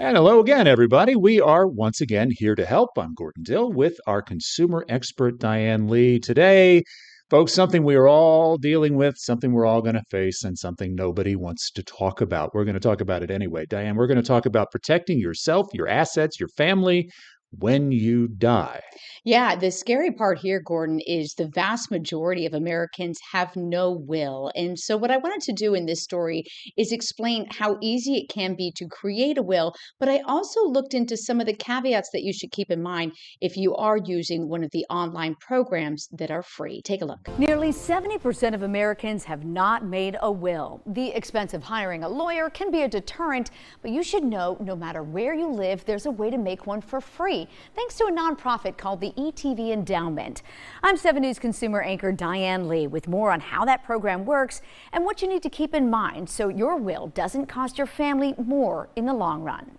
And hello again, everybody. We are once again here to help. I'm Gordon Dill with our consumer expert, Diane Lee. Today, folks, something we are all dealing with, something we're all going to face, and something nobody wants to talk about. We're going to talk about it anyway. Diane, we're going to talk about protecting yourself, your assets, your family when you die. Yeah, the scary part here, Gordon, is the vast majority of Americans have no will. And so, what I wanted to do in this story is explain how easy it can be to create a will. But I also looked into some of the caveats that you should keep in mind if you are using one of the online programs that are free. Take a look. Nearly 70% of Americans have not made a will. The expense of hiring a lawyer can be a deterrent, but you should know no matter where you live, there's a way to make one for free, thanks to a nonprofit called the ETV Endowment. I'm 7 News consumer anchor Diane Lee with more on how that program works and what you need to keep in mind so your will doesn't cost your family more in the long run.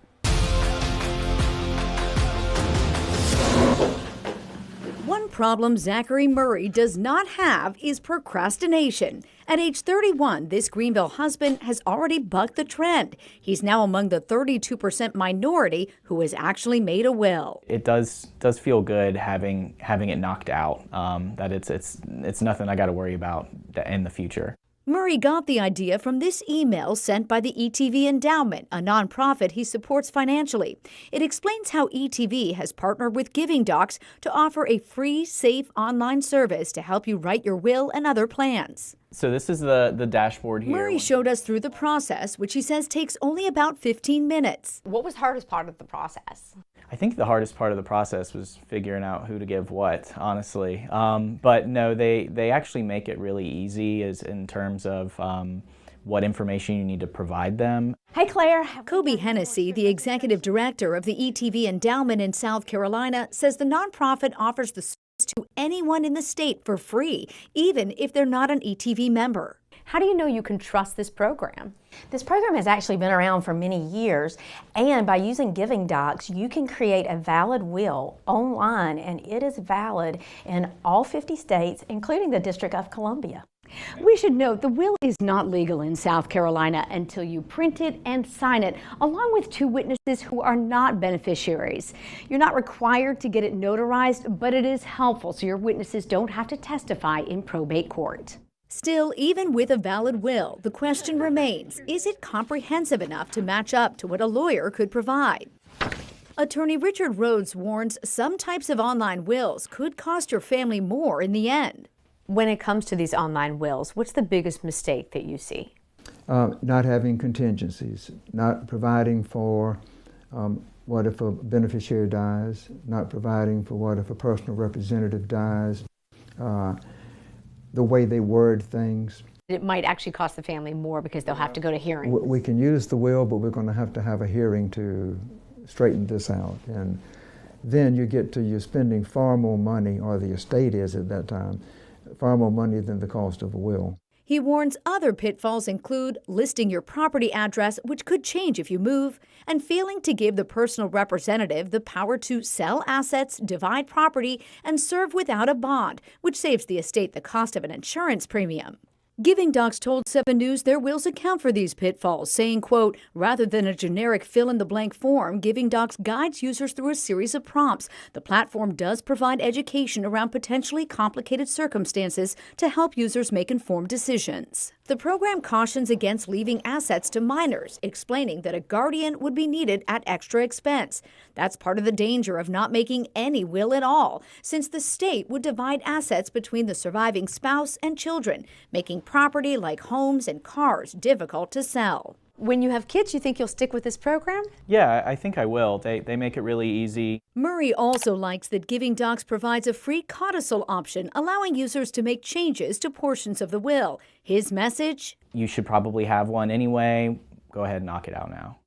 One problem Zachary Murray does not have is procrastination. At age 31, this Greenville husband has already bucked the trend. He's now among the 32% minority who has actually made a will. It does feel good having it knocked out. That it's nothing I got to worry about in the future. Murray got the idea from this email sent by the ETV Endowment, a nonprofit he supports financially. It explains how ETV has partnered with Giving Docs to offer a free, safe online service to help you write your will and other plans. So this is the dashboard here. Murray showed us through the process, which he says takes only about 15 minutes. What was the hardest part of the process? I think the hardest part of the process was figuring out who to give what, honestly. But no, they actually make it really easy as in terms of what information you need to provide them. Hey, Claire. Kobe Hennessy, the executive director of the ETV Endowment in South Carolina, says the nonprofit offers the service to anyone in the state for free, even if they're not an ETV member. How do you know you can trust this program? This program has actually been around for many years, and by using Giving Docs, you can create a valid will online, and it is valid in all 50 states, including the District of Columbia. We should note the will is not legal in South Carolina until you print it and sign it, along with 2 witnesses who are not beneficiaries. You're not required to get it notarized, but it is helpful so your witnesses don't have to testify in probate court. Still, even with a valid will, the question remains, is it comprehensive enough to match up to what a lawyer could provide? Attorney Richard Rhodes warns some types of online wills could cost your family more in the end. When it comes to these online wills, what's the biggest mistake that you see? Not having contingencies, not providing for what if a beneficiary dies, not providing for what if a personal representative dies, the way they word things. It might actually cost the family more because they'll have to go to hearings. We can use the will, but we're going to have a hearing to straighten this out. And then you're spending far more money, or the estate is at that time, far more money than the cost of a will. He warns other pitfalls include listing your property address, which could change if you move, and failing to give the personal representative the power to sell assets, divide property, and serve without a bond, which saves the estate the cost of an insurance premium. Giving Docs told 7 News their wills account for these pitfalls, saying, quote, rather than a generic fill-in-the-blank form, Giving Docs guides users through a series of prompts. The platform does provide education around potentially complicated circumstances to help users make informed decisions. The program cautions against leaving assets to minors, explaining that a guardian would be needed at extra expense. That's part of the danger of not making any will at all, since the state would divide assets between the surviving spouse and children, making property like homes and cars difficult to sell. When you have kids, you think you'll stick with this program? Yeah, I think I will. They make it really easy. Murray also likes that Giving Docs provides a free codicil option, allowing users to make changes to portions of the will. His message? You should probably have one anyway. Go ahead and knock it out now.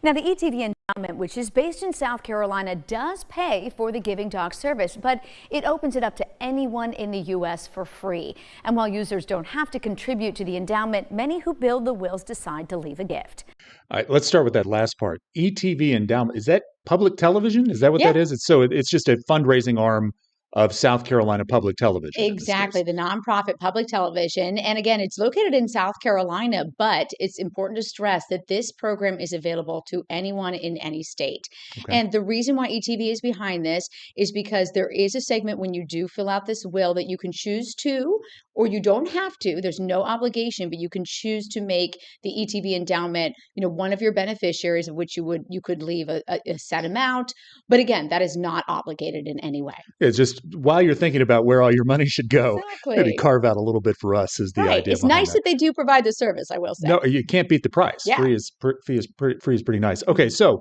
Now, the ETV Endowment, which is based in South Carolina, does pay for the Giving Docs service, but it opens it up to anyone in the U.S. for free. And while users don't have to contribute to the endowment, many who build the wills decide to leave a gift. All right, let's start with that last part. ETV Endowment, is that public television? Is that what that is? It's just a fundraising arm of South Carolina Public Television in this Exactly, case. the nonprofit public television. And again, it's located in South Carolina, but it's important to stress that this program is available to anyone in any state. Okay. And the reason why ETV is behind this is because there is a segment when you do fill out this will that you can choose to, or you don't have to. There's no obligation, but you can choose to make the ETV endowment, one of your beneficiaries, of which you could leave a set amount. But again, that is not obligated in any way. It's just while you're thinking about where all your money should go, maybe Exactly. carve out a little bit for us is the Right. idea It's behind nice that. that they do provide the service, I will say. No, you can't beat the price. Yeah. Free is pretty nice. Okay, so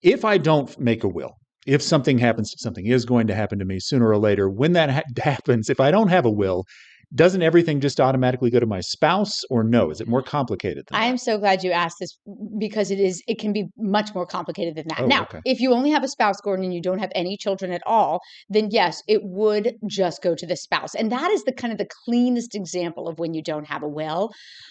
if I don't make a will, if something happens, something is going to happen to me sooner or later. When that happens, if I don't have a will, doesn't everything just automatically go to my spouse, or no? Is it more complicated than I am that? so glad you asked this because it can be much more complicated than that. Oh, Now, okay. if you only have a spouse, Gordon, and you don't have any children at all, then yes, it would just go to the spouse. And that is the kind of the cleanest example of when you don't have a will.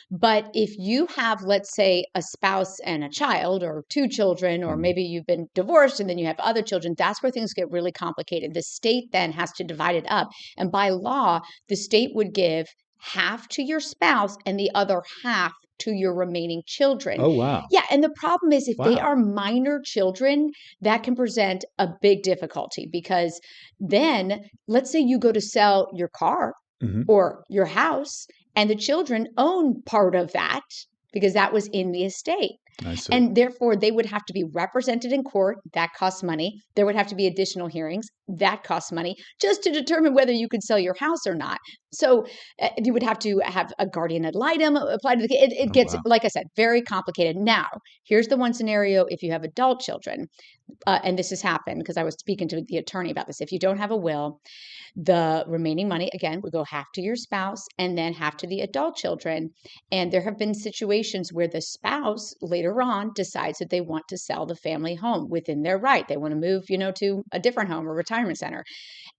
But if you have, let's say, a spouse and a child, or two children, or maybe you've been divorced and then you have other children, that's where things get really complicated. The state then has to divide it up. And by law, the state would give half to your spouse and the other half to your remaining children. Oh, wow. Yeah, and the problem is if they Wow. are minor children, that can present a big difficulty because then let's say you go to sell your car Mhm. or your house and the children own part of that because that was in the estate. I see. And therefore, they would have to be represented in court. That costs money. There would have to be additional hearings. That costs money just to determine whether you could sell your house or not. So you would have to have a guardian ad litem applied to the kid. It Oh, gets, wow. like I said, very complicated. Now, here's the one scenario if you have adult children, and this has happened because I was speaking to the attorney about this. If you don't have a will, the remaining money, again, would go half to your spouse and then half to the adult children. And there have been situations where the spouse later on decides that they want to sell the family home within their right. They want to move, to a different home or retirement center.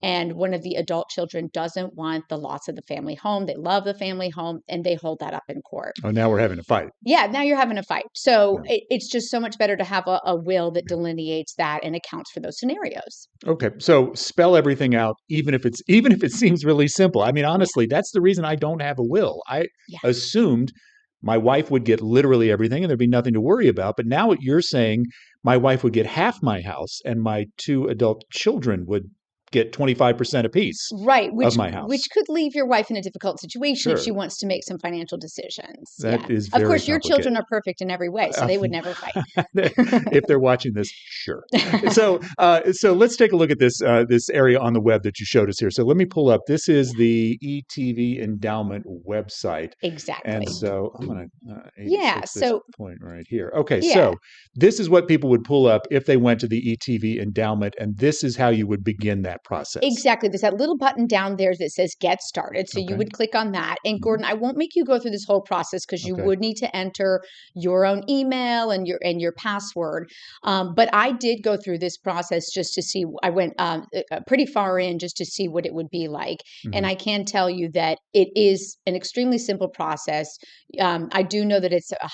And one of the adult children doesn't want the loss of the family home. They love the family home and they hold that up in court. Oh, now we're having a fight. Yeah, now you're having a fight. So Yeah. it's just so much better to have a will that delineates that and accounts for those scenarios. Okay, so spell everything out, even if it seems really simple. I mean, honestly, that's the reason I don't have a will. I Yeah. assumed my wife would get literally everything and there'd be nothing to worry about. But now what you're saying, my wife would get half my house and my two adult children would get 25% apiece Right, of my house. which could leave your wife in a difficult situation if Sure. she wants to make some financial decisions. That is Of very course, your children complicated. are perfect in every way, so they would never fight. If they're watching this, sure. So let's take a look at this area on the web that you showed us here. So let me pull up. This is the ETV endowment website. Exactly. And so I'm going to Yeah, this so- point right here. Okay, Yeah. so this is what people would pull up if they went to the ETV endowment, and this is how you would begin that process. Exactly. There's that little button down there that says get started. So Okay. you would click on that. And Gordon, I won't make you go through this whole process because you Okay. would need to enter your own email and your password. But I did go through this process just to see. I went pretty far in just to see what it would be like. And I can tell you that it is an extremely simple process. I do know that it's a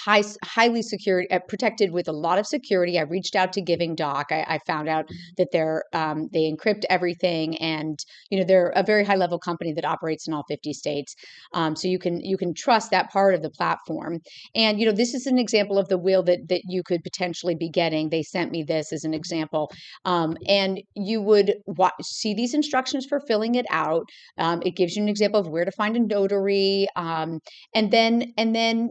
highly secure, protected with a lot of security. I reached out to Giving Doc. I found out that they encrypt everything, and they're a very high level company that operates in all 50 states. So you can trust that part of the platform. And this is an example of the will that you could potentially be getting. They sent me this as an example, and you would see these instructions for filling it out. It gives you an example of where to find a notary, and then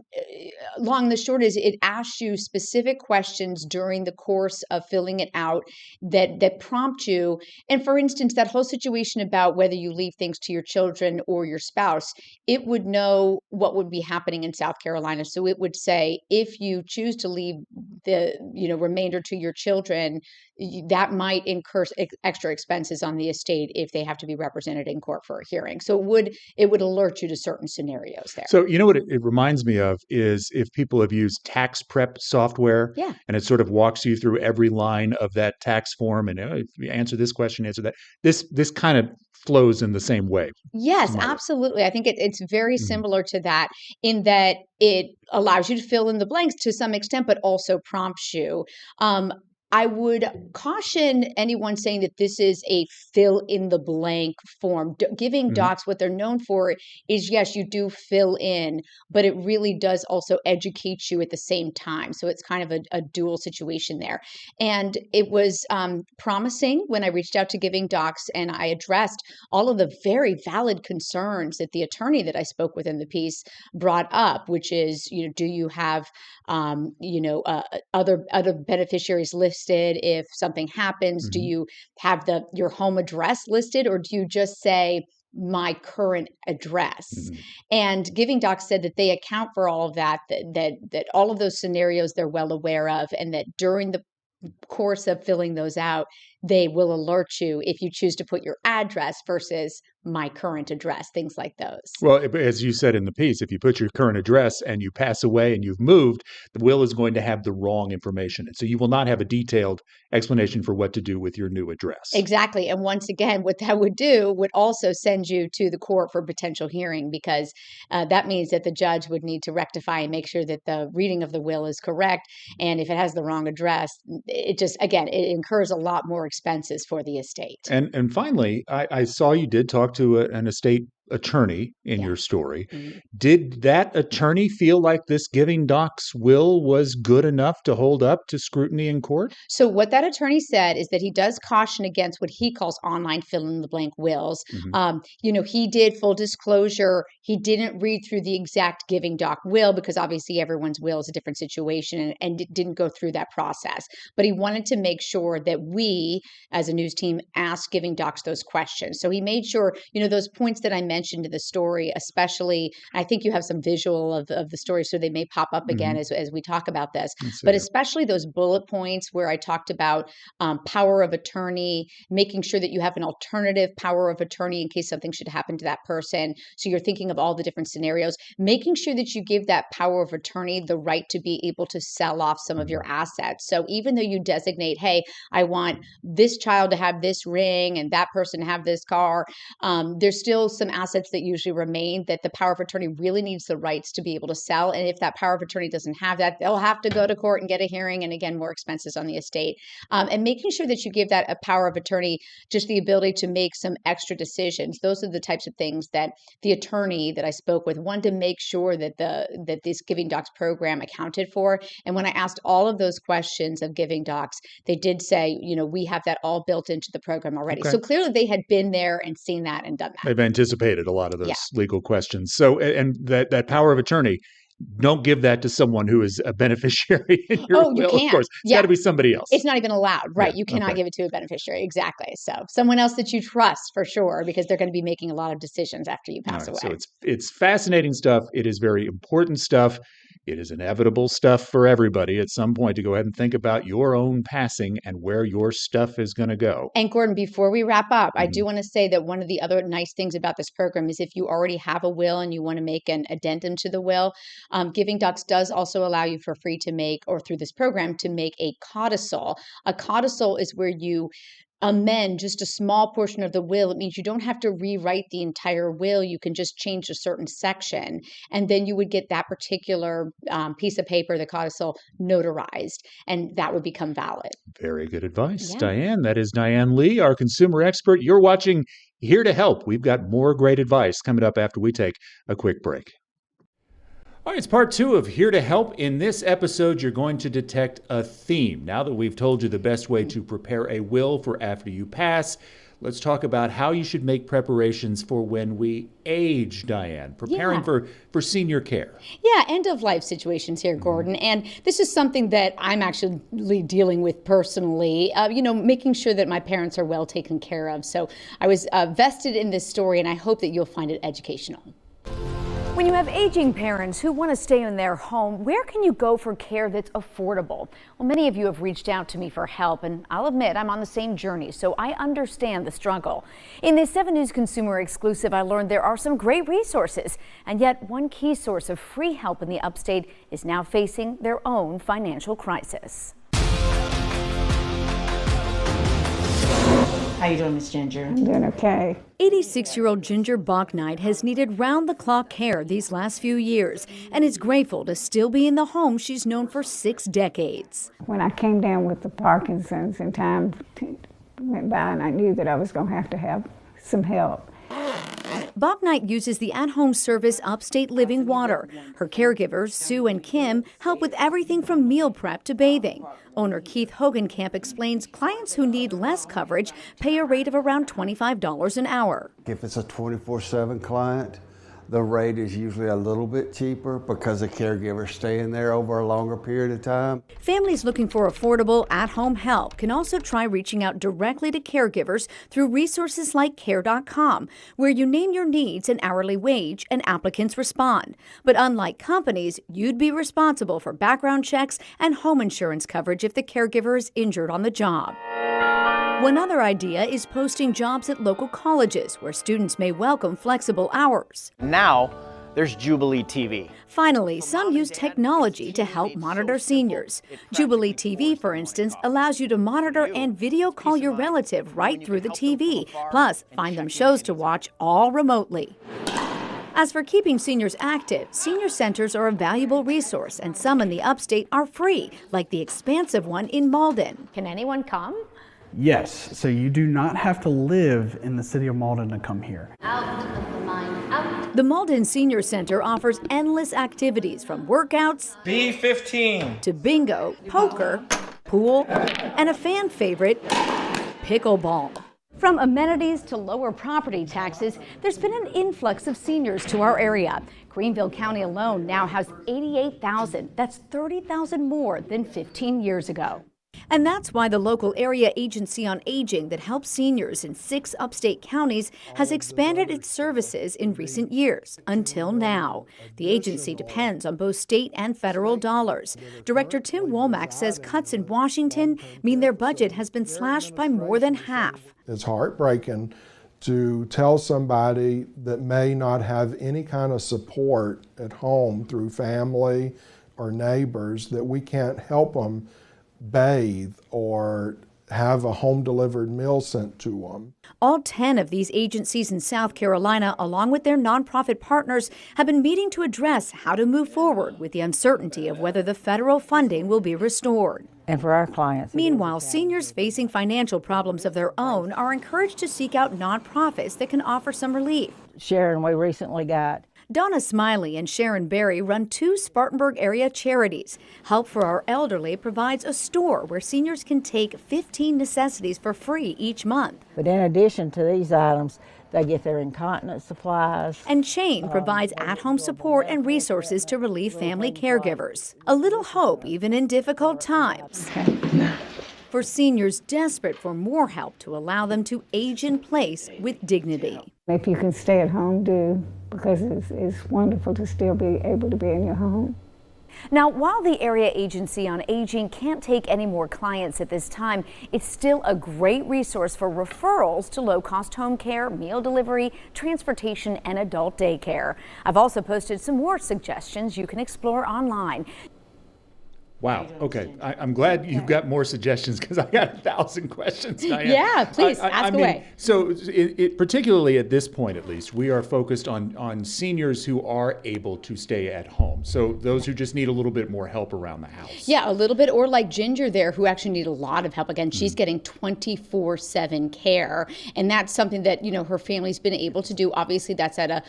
long and the short is it asks you specific questions during the course of filling it out that prompt you. And for instance, that whole situation about whether you leave things to your children or your spouse, it would know what would be happening in South Carolina. So it would say, if you choose to leave the remainder to your children, that might incur extra expenses on the estate if they have to be represented in court for a hearing. So it would alert you to certain scenarios there. So what it reminds me of is if people have used tax prep software, Yeah. and it sort of walks you through every line of that tax form, and if you answer this question, answer that. This kind of flows in the same way. Yes, Smarter. absolutely. I think it's very similar to that in that it allows you to fill in the blanks to some extent, but also prompts you. I would caution anyone saying that this is a fill in the blank form. Giving docs, what they're known for is, yes, you do fill in, but it really does also educate you at the same time. So it's kind of a dual situation there. And it was promising when I reached out to Giving Docs and I addressed all of the very valid concerns that the attorney that I spoke with in the piece brought up, which is, do you have, other beneficiaries listed if something happens? Do you have your home address listed, or do you just say my current address? And Giving Docs said that they account for all of that all of those scenarios they're well aware of, and that during the course of filling those out, they will alert you if you choose to put your address versus my current address, things like those. Well, as you said in the piece, if you put your current address and you pass away and you've moved, the will is going to have the wrong information. And so you will not have a detailed explanation for what to do with your new address. Exactly. And once again, what that would do would also send you to the court for potential hearing, because that means that the judge would need to rectify and make sure that the reading of the will is correct. And if it has the wrong address, it incurs a lot more expenses for the estate. And finally, I saw you did talk to an estate attorney in your story. Did that attorney feel like this Giving Docs will was good enough to hold up to scrutiny in court? So what that attorney said is that he does caution against what he calls online fill-in-the-blank wills. He did, full disclosure, he didn't read through the exact Giving Doc will, because obviously everyone's will is a different situation, and didn't go through that process. But he wanted to make sure that we, as a news team, asked Giving Docs those questions. So he made sure, those points that I mentioned in the story, especially, I think you have some visual of the story, so they may pop up again as we talk about this, but especially those bullet points where I talked about power of attorney, making sure that you have an alternative power of attorney in case something should happen to that person. So you're thinking of all the different scenarios, making sure that you give that power of attorney the right to be able to sell off some of your assets. So even though you designate, hey, I want this child to have this ring and that person to have this car, there's still some assets that usually remain that the power of attorney really needs the rights to be able to sell. And if that power of attorney doesn't have that, they'll have to go to court and get a hearing, and again, more expenses on the estate. And making sure that you give that a power of attorney just the ability to make some extra decisions. Those are the types of things that the attorney that I spoke with wanted to make sure that this Giving Docs program accounted for. And when I asked all of those questions of Giving Docs, they did say, we have that all built into the program already. Okay. So clearly they had been there and seen that and done that. They've anticipated a lot of those legal questions. So, and that power of attorney, don't give that to someone who is a beneficiary in your will. You can't. Of course, it's got to be somebody else. It's not even allowed, right? You cannot give it to a beneficiary. Exactly. So someone else that you trust for sure, because they're going to be making a lot of decisions after you pass away. So it's fascinating stuff. It is very important stuff. It is inevitable stuff for everybody at some point to go ahead and think about your own passing and where your stuff is going to go. And Gordon, before we wrap up, I do want to say that one of the other nice things about this program is if you already have a will and you want to make an addendum to the will, Giving Docs does also allow you for free to make, or through this program, to make a codicil. A codicil is where you amend just a small portion of the will. It means you don't have to rewrite the entire will. You can just change a certain section, and then you would get that particular piece of paper, the codicil, notarized, and that would become valid. Very good advice, Diane. That is Diane Lee, our consumer expert. You're watching Here to Help. We've got more great advice coming up after we take a quick break. All right, it's part 2 of Here to Help. In this episode, you're going to detect a theme. Now that we've told you the best way to prepare a will for after you pass, let's talk about how you should make preparations for when we age, Diane, preparing for senior care. Yeah, end-of-life situations here, Gordon. And this is something that I'm actually dealing with personally, making sure that my parents are well taken care of. So I was vested in this story, and I hope that you'll find it educational. When you have aging parents who want to stay in their home, where can you go for care that's affordable? Well, many of you have reached out to me for help, and I'll admit I'm on the same journey, so I understand the struggle. In this 7 News Consumer exclusive, I learned there are some great resources, and yet one key source of free help in the upstate is now facing their own financial crisis. How you doing, Miss Ginger? I'm doing okay. 86-year-old Ginger Bachnight has needed round-the-clock care these last few years and is grateful to still be in the home she's known for 6 decades. When I came down with the Parkinson's and time went by and I knew that I was going to have some help. Bachnight uses the at-home service Upstate Living Water. Her caregivers, Sue and Kim, help with everything from meal prep to bathing. Owner Keith Hogenkamp explains clients who need less coverage pay a rate of around $25 an hour. If it's a 24/7 client, the rate is usually a little bit cheaper because the caregiver's staying there over a longer period of time. Families looking for affordable at-home help can also try reaching out directly to caregivers through resources like care.com, where you name your needs and hourly wage and applicants respond. But unlike companies, you'd be responsible for background checks and home insurance coverage if the caregiver is injured on the job. One other idea is posting jobs at local colleges where students may welcome flexible hours. Now, there's Jubilee TV. Finally, some use technology to help monitor seniors. Jubilee TV, for instance, allows you to monitor and video call your relative right through the TV, plus find them shows to watch all remotely. As for keeping seniors active, senior centers are a valuable resource, and some in the upstate are free, like the expansive one in Malden. Can anyone come? Yes, so you do not have to live in the city of Malden to come here. Out of the mind, out. The Malden Senior Center offers endless activities from workouts B15 to bingo, poker, pool, and a fan favorite, pickleball. From amenities to lower property taxes, there's been an influx of seniors to our area. Greenville County alone now has 88,000. That's 30,000 more than 15 years ago. And that's why the local area agency on aging that helps seniors in 6 upstate counties has expanded its services in recent years, until now. The agency depends on both state and federal dollars. Director Tim Womack says cuts in Washington mean their budget has been slashed by more than half. It's heartbreaking to tell somebody that may not have any kind of support at home through family or neighbors that we can't help them bathe or have a home-delivered meal sent to them. All 10 of these agencies in South Carolina, along with their nonprofit partners, have been meeting to address how to move forward with the uncertainty of whether the federal funding will be restored. And for our clients. Meanwhile, seniors facing financial problems of their own are encouraged to seek out nonprofits that can offer some relief. Sharon, we recently got Donna Smiley and Sharon Berry run 2 Spartanburg area charities. Help for Our Elderly provides a store where seniors can take 15 necessities for free each month. But in addition to these items, they get their incontinence supplies. And Shane provides at-home support and resources to relieve family caregivers. A little hope even in difficult times. For seniors desperate for more help to allow them to age in place with dignity. If you can stay at home, do, because it's wonderful to still be able to be in your home. Now, while the Area Agency on Aging can't take any more clients at this time, it's still a great resource for referrals to low-cost home care, meal delivery, transportation, and adult daycare. I've also posted some more suggestions you can explore online. Wow. Okay. I'm glad you've got more suggestions because I got 1,000 questions, Diane. Yeah, please ask away. So particularly at this point, at least, we are focused on seniors who are able to stay at home. So those who just need a little bit more help around the house. Yeah, a little bit. Or like Ginger there, who actually need a lot of help. Again, she's getting 24/7 care. And that's something that, her family's been able to do. Obviously, that's at a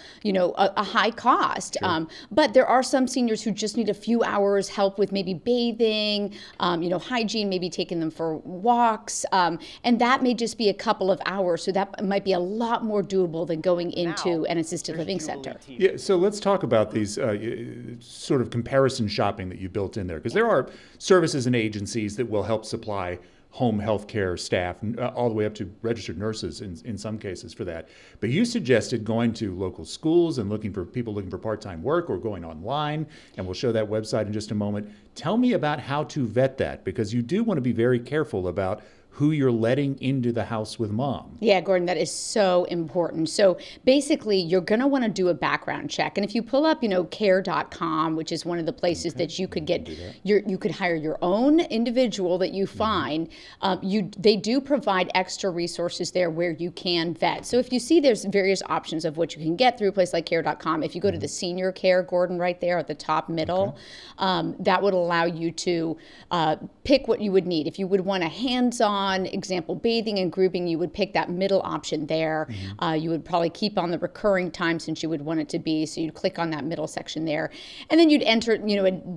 high cost. Sure. But there are some seniors who just need a few hours help with maybe bathing, hygiene, maybe taking them for walks, and that may just be a couple of hours, so that might be a lot more doable than going into an assisted living center. Yeah, so let's talk about these sort of comparison shopping that you built in there, because there are services and agencies that will help supply home health care staff, all the way up to registered nurses in some cases for that. But you suggested going to local schools and looking for people looking for part-time work, or going online, and we'll show that website in just a moment. Tell me about how to vet that, because you do want to be very careful about who you're letting into the house with mom. Yeah, Gordon, that is so important. So basically, you're going to want to do a background check. And if you pull up, care.com, which is one of the places that you could get, you could hire your own individual that you find. They do provide extra resources there where you can vet. So if you see there's various options of what you can get through a place like care.com, if you go to the senior care, Gordon, right there at the top middle, that would allow you to pick what you would need. If you would want a hands-on example, bathing and grooming, you would pick that middle option there. You would probably keep on the recurring time since you would want it to be, so you'd click on that middle section there. And then you'd enter,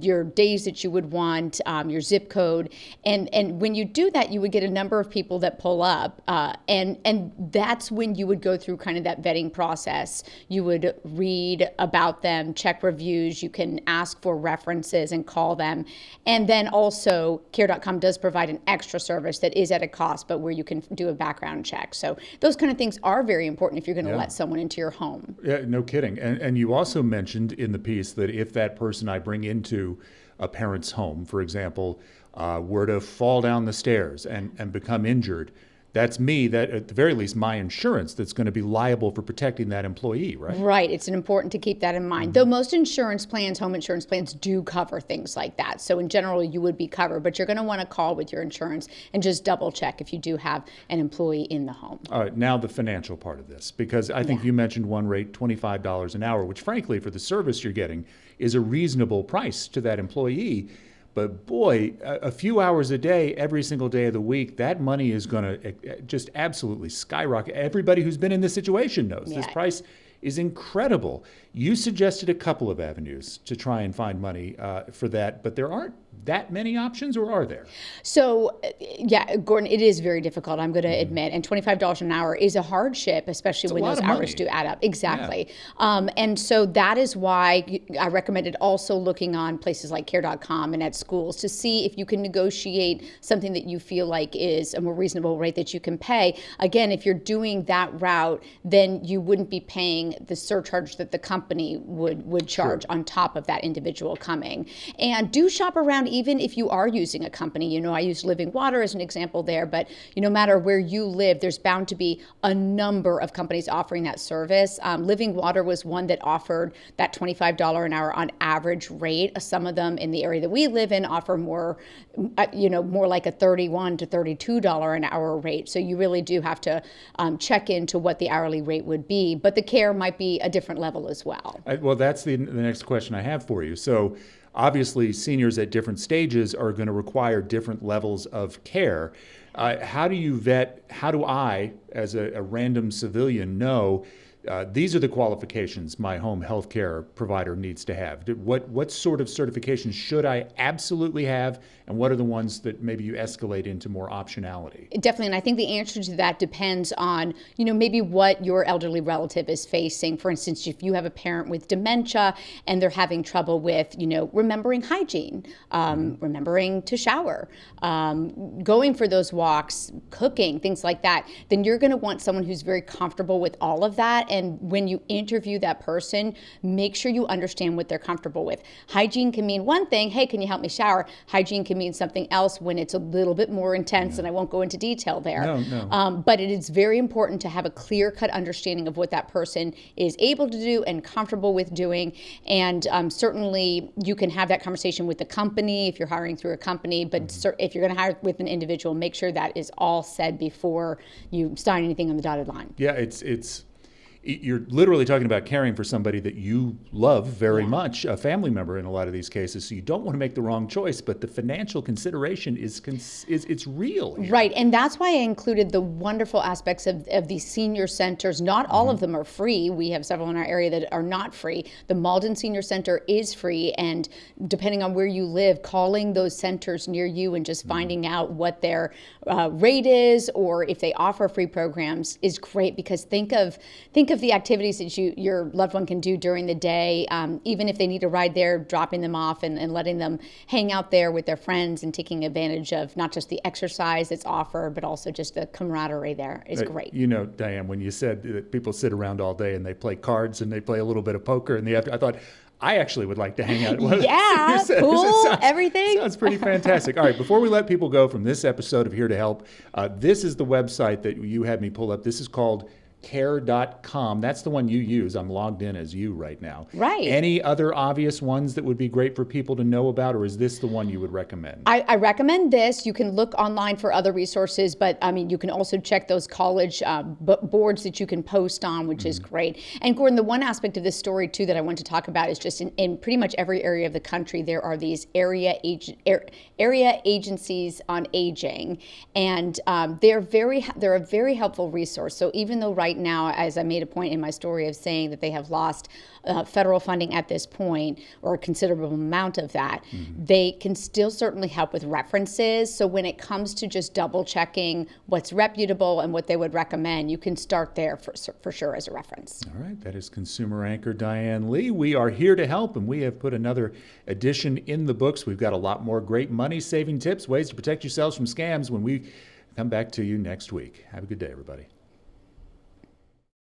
your days that you would want, your zip code. And when you do that, you would get a number of people that pull up. And that's when you would go through kind of that vetting process. You would read about them, check reviews, you can ask for references and call them. And then also, care.com does provide an extra service that is at a cost, but where you can do a background check. So those kind of things are very important if you're going to let someone into your home. Yeah, no kidding. And you also mentioned in the piece that if that person I bring into a parent's home, for example, were to fall down the stairs and become injured, that's me, that at the very least, my insurance that's going to be liable for protecting that employee, right? Right. It's important to keep that in mind. Though most insurance plans, home insurance plans, do cover things like that. So in general, you would be covered, but you're going to want to call with your insurance and just double check if you do have an employee in the home. All right. Now the financial part of this, because I think you mentioned one rate, $25 an hour, which frankly, for the service you're getting, is a reasonable price to that employee. But boy, a few hours a day, every single day of the week, that money is going to just absolutely skyrocket. Everybody who's been in this situation knows this price is incredible. You suggested a couple of avenues to try and find money for that, but there aren't that many options, or are there? So, yeah, Gordon, it is very difficult, I'm going to admit. And $25 an hour is a hardship, especially when those hours do add up. Exactly. Yeah. And so that is why I recommended also looking on places like care.com and at schools to see if you can negotiate something that you feel like is a more reasonable rate that you can pay. Again, if you're doing that route, then you wouldn't be paying the surcharge that the company would charge on top of that individual coming. And do shop around even if you are using a company. I use Living Water as an example there, but no matter where you live, there's bound to be a number of companies offering that service. Living Water was one that offered that $25 an hour on average rate. Some of them in the area that we live in offer more, more like a $31 to $32 an hour rate. So you really do have to check into what the hourly rate would be, but the care might be a different level as well. Well, that's the next question I have for you. So obviously, seniors at different stages are going to require different levels of care. How do you vet, how do I, as a random civilian, know these are the qualifications my home health care provider needs to have? What sort of certifications should I absolutely have, and what are the ones that maybe you escalate into more optionality? Definitely, and I think the answer to that depends on, maybe what your elderly relative is facing. For instance, if you have a parent with dementia and they're having trouble with, remembering hygiene, remembering to shower, going for those walks, cooking, things like that, then you're going to want someone who's very comfortable with all of that. And when you interview that person, make sure you understand what they're comfortable with. Hygiene can mean one thing, hey, can you help me shower? Hygiene can mean something else when it's a little bit more intense, and I won't go into detail there. No. But it is very important to have a clear-cut understanding of what that person is able to do and comfortable with doing. And certainly you can have that conversation with the company if you're hiring through a company, but if you're going to hire with an individual, make sure that is all said before you sign anything on the dotted line. Yeah, you're literally talking about caring for somebody that you love very much, a family member in a lot of these cases. So you don't want to make the wrong choice, but the financial consideration it's real here. Right, and that's why I included the wonderful aspects of these senior centers. Not all of them are free. We have several in our area that are not free. The Malden Senior Center is free, and depending on where you live, calling those centers near you and just finding out what their rate is, or if they offer free programs, is great, because think of the activities that your loved one can do during the day, even if they need a ride there, dropping them off and letting them hang out there with their friends and taking advantage of not just the exercise that's offered, but also just the camaraderie there is great. Diane, when you said that people sit around all day and they play cards and they play a little bit of poker in the afternoon, I thought, I actually would like to hang out. Yeah, pool, everything. Sounds pretty fantastic. All right, before we let people go from this episode of Here to Help, this is the website that you had me pull up. This is called care.com. That's the one you use. I'm logged in as you right now. Right. Any other obvious ones that would be great for people to know about, or is this the one you would recommend? I recommend this. You can look online for other resources, but I mean, you can also check those college boards that you can post on, which is great. And Gordon, the one aspect of this story too that I want to talk about is just in pretty much every area of the country, there are these area agencies on aging, and they're a very helpful resource. So even though right now, as I made a point in my story of saying that they have lost federal funding at this point, or a considerable amount of that, they can still certainly help with references. So when it comes to just double checking what's reputable and what they would recommend, you can start there for sure as a reference. All right, that is consumer anchor Diane Lee. We are here to help, and we have put another edition in the books. We've got a lot more great money-saving tips, ways to protect yourselves from scams when we come back to you next week. Have a good day, everybody.